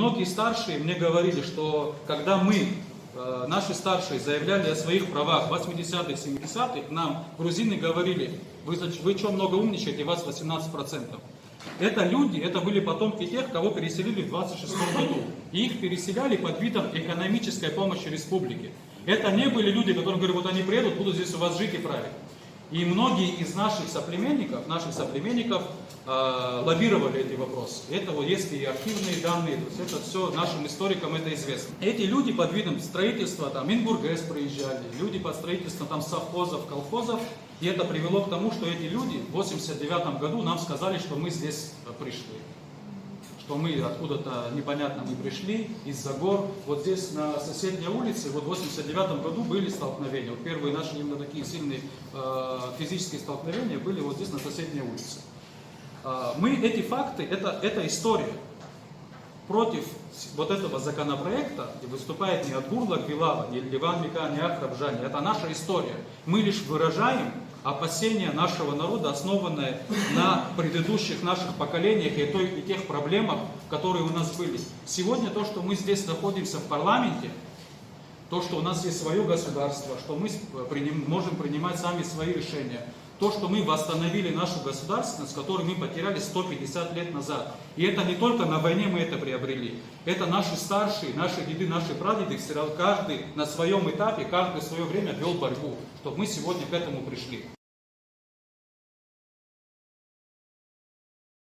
многие старшие мне говорили, что когда мы, наши старшие, заявляли о своих правах в 80-х, 70-х, нам грузины говорили: вы что много умничаете, вас 18%. Это люди, это были потомки тех, кого переселили в 26 году. И их переселяли под видом экономической помощи республике. Это не были люди, которые говорят: вот они приедут, будут здесь у вас жить и править. И многие из наших соплеменников лоббировали эти вопросы. Это вот есть и архивные данные, то есть это все нашим историкам это известно. Эти люди под видом строительства, там Ингургэс проезжали, люди под строительством там совхозов, колхозов, и это привело к тому, что эти люди в 89 году нам сказали, что мы здесь пришли. Что мы откуда-то непонятно мы пришли, из-за гор. Вот здесь на соседней улице, вот в 89 году были столкновения. Вот первые наши именно такие сильные физические столкновения были вот здесь на соседней улице. Мы эти факты, это история. Против вот этого законопроекта выступает не Атгурлак Билала, не Ливан Мика, не Ахраб Жани. Это наша история. Мы лишь выражаем опасения нашего народа, основанные на предыдущих наших поколениях и тех проблемах, которые у нас были. Сегодня то, что мы здесь находимся в парламенте, то, что у нас есть свое государство, что мы можем принимать сами свои решения, то, что мы восстановили нашу государственность, которую мы потеряли 150 лет назад. И это не только на войне мы это приобрели. Это наши старшие, наши деды, наши прадеды, каждый на своем этапе, каждый в свое время вел борьбу, чтобы мы сегодня к этому пришли.